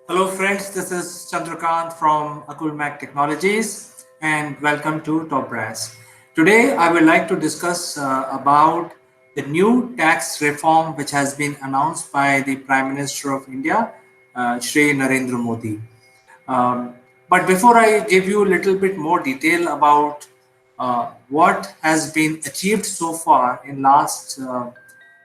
Hello friends, this is Chandrakant from Akulmac Technologies and welcome to Top Brass. Today I would like to discuss about the new tax reform which has been announced by the Prime Minister of India, Shri Narendra Modi. Um, but before I give you a little bit more detail about what has been achieved so far in last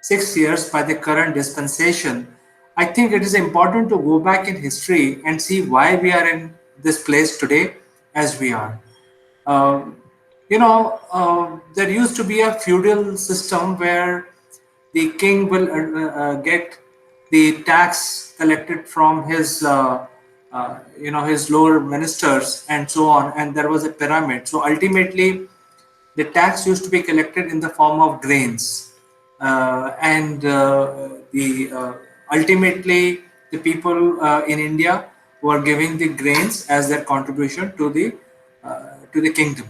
6 years by the current dispensation, I think it is important to go back in history and see why we are in this place today as we are. Um, there used to be a feudal system where the king will get the tax collected from his his lower ministers and so on, and there was a pyramid. So ultimately the tax used to be collected in the form of grains, and the ultimately the people in India were giving the grains as their contribution to the kingdom.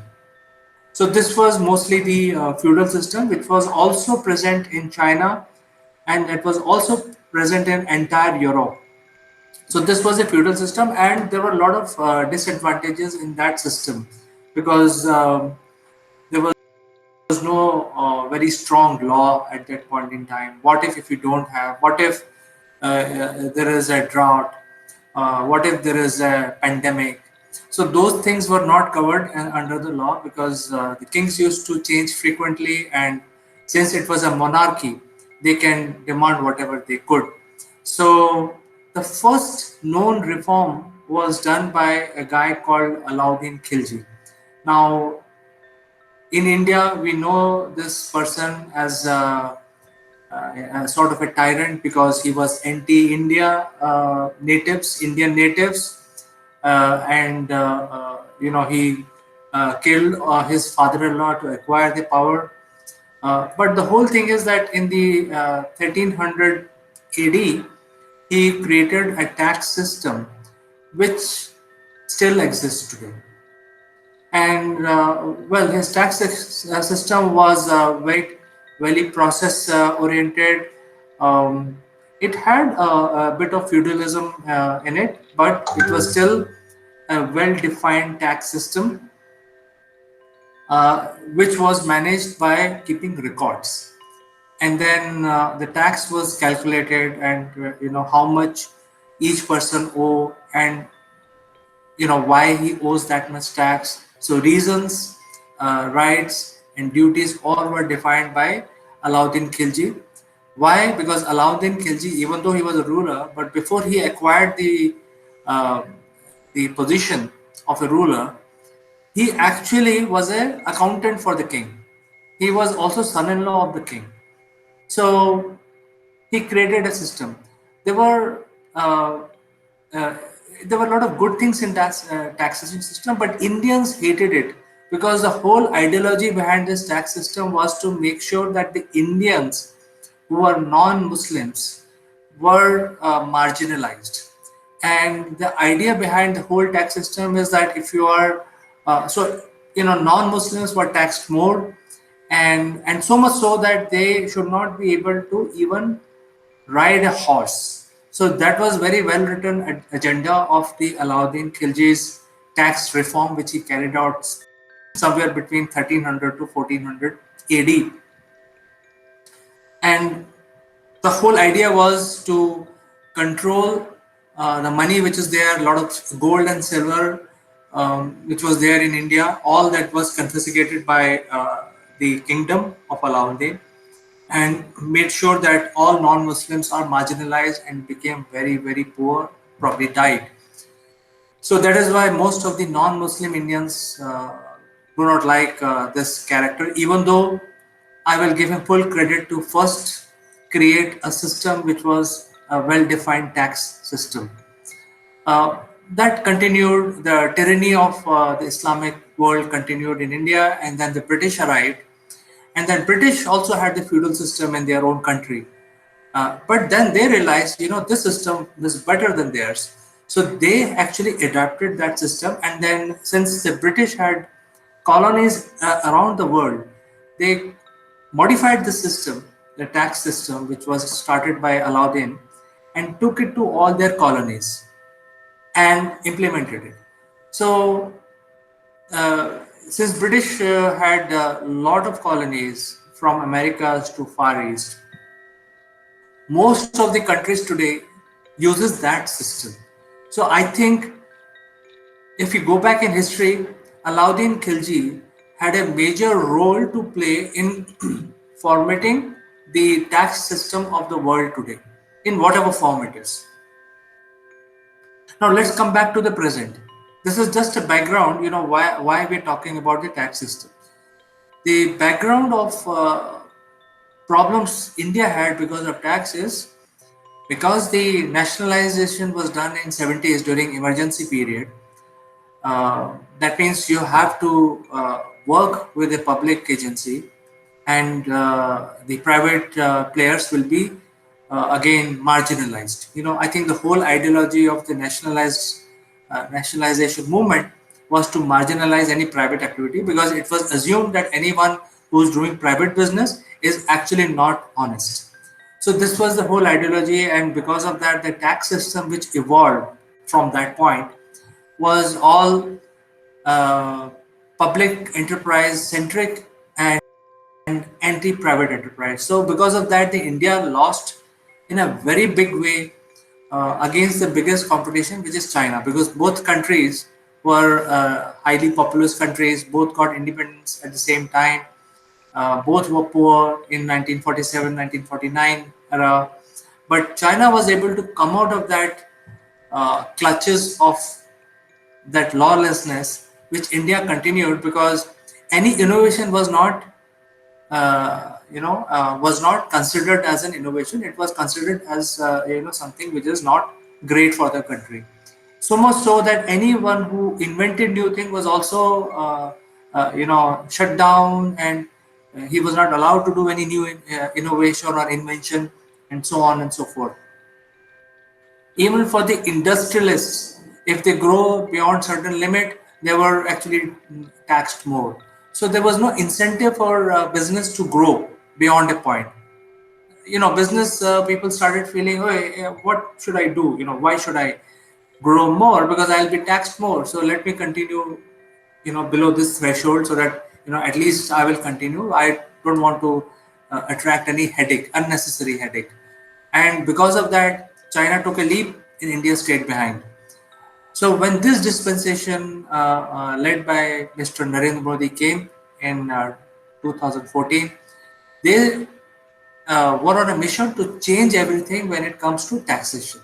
So this was mostly the feudal system, which was also present in China, and it was also present in entire Europe. So this was a feudal system, and there were a lot of disadvantages in that system because there was no very strong law at that point in time. What if you don't have? What if there is a drought? What if there is a pandemic? So those things were not covered under the law because the kings used to change frequently, and since it was a monarchy, they can demand whatever they could. So the first known reform was done by a guy called Alauddin Khilji. Now, in India, we know this person as a sort of a tyrant because he was anti-India Indian natives, and he killed his father-in-law to acquire the power. But the whole thing is that in the 1300 AD, he created a tax system which still exists today. And well, his tax system was very process oriented. Um, it had a bit of feudalism in it, but it was still a well defined tax system, which was managed by keeping records. And then the tax was calculated, and how much each person owe, and why he owes that much tax. So reasons, rights and duties all were defined by Alauddin Khilji. Why? Because Alauddin Khilji, even though he was a ruler, but before he acquired uh, the position of a ruler, he actually was an accountant for the king. He was also son-in-law of the king. So he created a system. There were uh, uh, there were a lot of good things in taxation system, but Indians hated it because the whole ideology behind this tax system was to make sure that the Indians who are non-Muslims were marginalized. And the idea behind the whole tax system is that if you are non-Muslims were taxed more, and so much so that they should not be able to even ride a horse. So that was very well written agenda of the Alauddin Khilji's tax reform, which he carried out somewhere between 1300 to 1400 AD. And the whole idea was to control the money which is there, a lot of gold and silver which was there in India, all that was confiscated by the kingdom of Alauddin, and made sure that all non-Muslims are marginalized and became very, very poor, probably died. So that is why most of the non-Muslim Indians do not like this character, even though I will give him full credit to first create a system which was a well-defined tax system. Uh, that continued, the tyranny of the Islamic world continued in India, and then the British arrived, and then British also had the feudal system in their own country. But then they realized, this system is better than theirs. So they actually adapted that system. And then since the British had colonies around the world, they modified the system, the tax system, which was started by Alauddin. and took it to all their colonies and implemented it. So, since British had a lot of colonies from Americas to Far East, most of the countries today uses that system. So I think if you go back in history, Alauddin Khilji had a major role to play in formatting the tax system of the world today, in whatever form it is. Now let's come back to the present. This is just a background, why we're talking about the tax system. The background of problems India had because of taxes, because the nationalization was done in 70s during emergency period. That means you have to work with a public agency, and the private players will be again marginalized. I think the whole ideology of the nationalization movement was to marginalize any private activity, because it was assumed that anyone who's doing private business is actually not honest. So this was the whole ideology, and because of that, the tax system which evolved from that point was all uh, public enterprise centric and anti-private enterprise. So because of that, the India lost in a very big way against the biggest competition, which is China, because both countries were highly populous countries. Both got independence at the same time. Both were poor in 1947, 1949 era. But China was able to come out of that clutches of that lawlessness, which India continued, because any innovation was not was not considered as an innovation. It was considered as something which is not great for the country. So much so that anyone who invented new thing was also shut down, and he was not allowed to do any new innovation or invention, and so on and so forth. Even for the industrialists, if they grow beyond certain limit, they were actually taxed more. So there was no incentive for business to grow beyond a point. Business people started feeling, oh, what should I do? Why should I grow more? Because I'll be taxed more. So let me continue, below this threshold, so that at least I will continue. I don't want to attract any headache, unnecessary headache. And because of that, China took a leap, and India stayed behind. So when this dispensation led by Mr. Narendra Modi came in 2014, they were on a mission to change everything when it comes to taxation.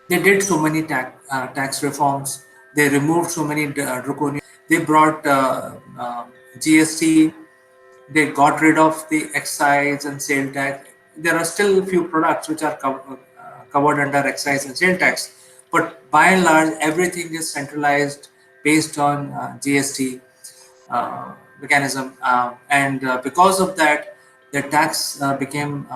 They did so many tax reforms. They removed so many draconian. They brought GST. They got rid of the excise and sale tax. There are still a few products which are covered under excise and sale tax, but by and large, everything is centralized based on GST mechanism, and because of that, the tax became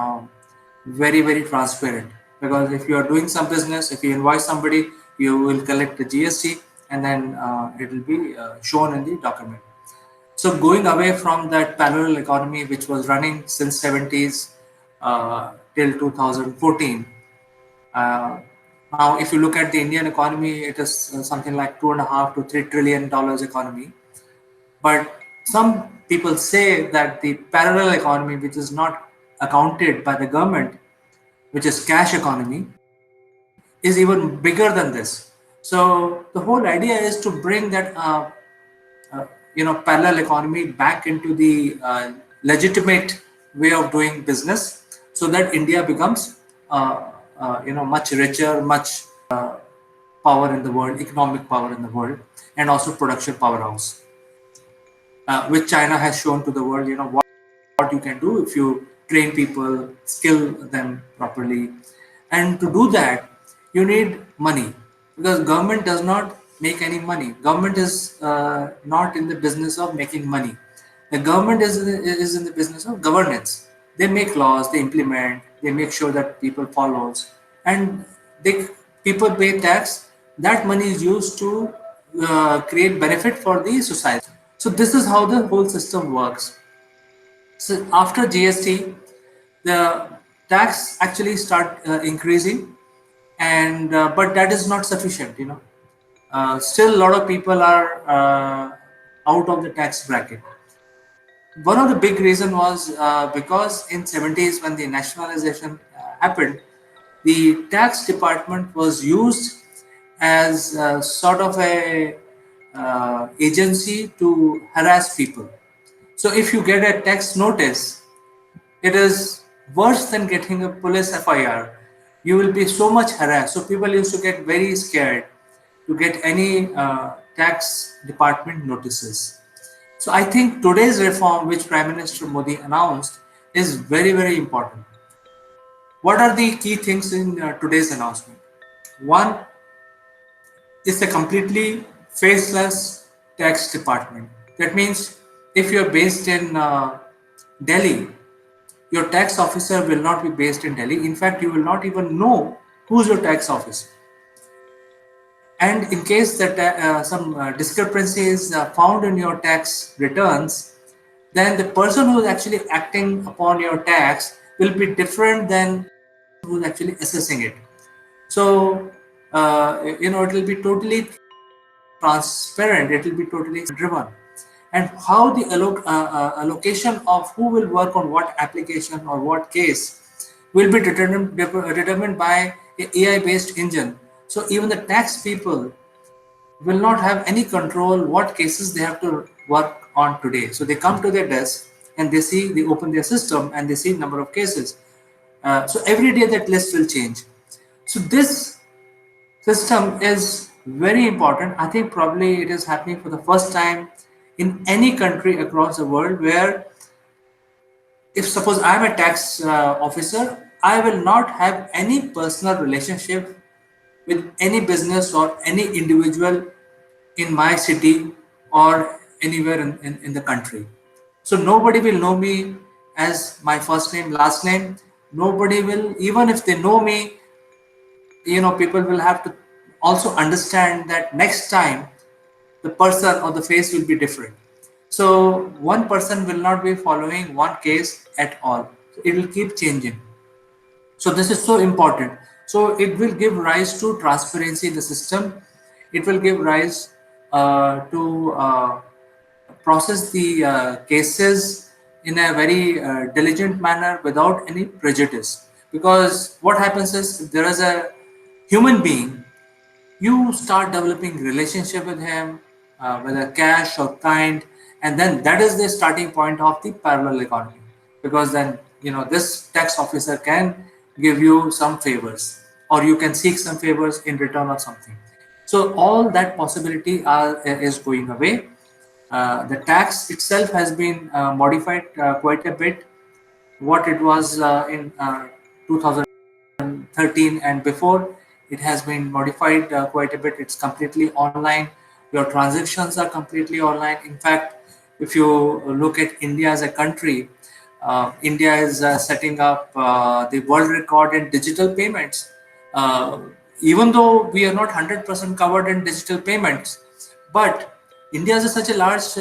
very, very transparent. Because if you are doing some business, if you invoice somebody, you will collect the GST, and then it will be shown in the document. So going away from that parallel economy which was running since 70s till 2014. Now, if you look at the Indian economy, it is something like $2.5 to $3 trillion economy. But some people say that the parallel economy, which is not accounted by the government, which is cash economy, is even bigger than this. So the whole idea is to bring that parallel economy back into the legitimate way of doing business, so that India becomes much richer, much power in the world, economic power in the world, and also production powerhouse, which China has shown to the world. What you can do if you train people, skill them properly. And to do that, you need money, because government does not make any money. Government is not in the business of making money. The government is in the business of governance. They make laws, they implement, they make sure that people follows, and they people pay tax. That money is used to create benefit for the society. So this is how the whole system works. So after GST, the tax actually start increasing, and but that is not sufficient. Still, a lot of people are out of the tax bracket. One of the big reason was because in 70s when the nationalization happened, the tax department was used as sort of a agency to harass people. So if you get a tax notice, it is worse than getting a police FIR. You will be so much harassed. So people used to get very scared to get any tax department notices. So I think today's reform, which Prime Minister Modi announced, is very, very important. What are the key things in today's announcement? One is a completely faceless tax department. That means if you're based in Delhi, your tax officer will not be based in Delhi. In fact, you will not even know who's your tax officer. And in case that some discrepancy is found in your tax returns, then the person who is actually acting upon your tax will be different than who is actually assessing it. So, it will be totally transparent, it will be totally driven. And how the allocation of who will work on what application or what case will be determined by a AI based engine. So even the tax people will not have any control what cases they have to work on today. So they come to their desk and they open their system and they see number of cases. So every day that list will change. So this system is very important. I think probably it is happening for the first time in any country across the world where if suppose I am a tax officer, I will not have any personal relationship with any business or any individual in my city or anywhere in the country. So nobody will know me as my first name, last name. Nobody will, even if they know me, people will have to also understand that next time the person or the face will be different. So one person will not be following one case at all. It will keep changing. So this is so important. So it will give rise to transparency in the system. It will give rise to process the cases in a very diligent manner without any prejudice. Because what happens is if there is a human being, you start developing relationship with him, whether cash or kind, and then that is the starting point of the parallel economy. Because then this tax officer can give you some favors, or you can seek some favors in return of something. So all that possibility is going away. The tax itself has been modified quite a bit. What it was in 2013 and before, it has been modified quite a bit. It's completely online. Your transactions are completely online. In fact, if you look at India as a country, India is setting up the world record in digital payments. Uh, Even though we are not 100% covered in digital payments, but India is such a large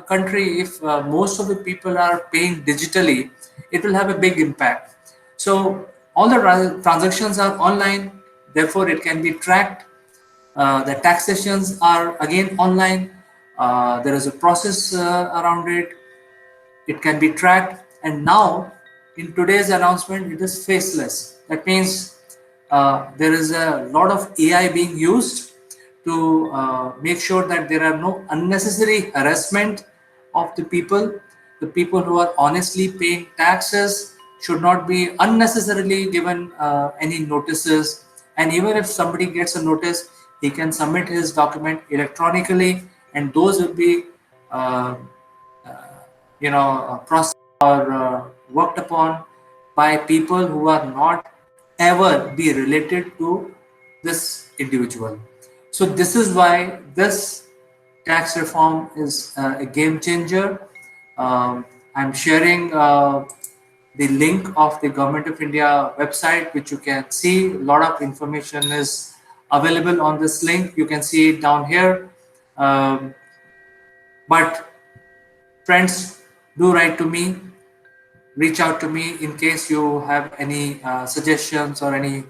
country. If most of the people are paying digitally, it will have a big impact. So all the transactions are online, therefore it can be tracked. The taxations are again online. There is a process around it. It can be tracked. And now, in today's announcement, it is faceless. That means there is a lot of AI being used to make sure that there are no unnecessary harassment of the people. The people who are honestly paying taxes should not be unnecessarily given any notices. And even if somebody gets a notice, he can submit his document electronically, and those will be uh, processed or worked upon by people who are not ever be related to this individual. So this is why this tax reform is a game changer. I'm sharing the link of the Government of India website, which you can see. A lot of information is available on this link. You can see it down here. But friends, do write to me. reach out to me in case you have any suggestions or any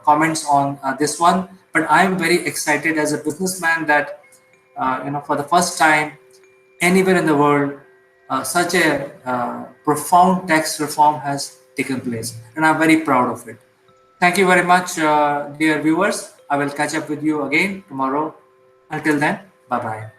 comments on this one. But I am very excited as a businessman that for the first time anywhere in the world, such a profound tax reform has taken place, and I'm very proud of it. Thank you very much, dear viewers. I will catch up with you again tomorrow. Until then, bye bye.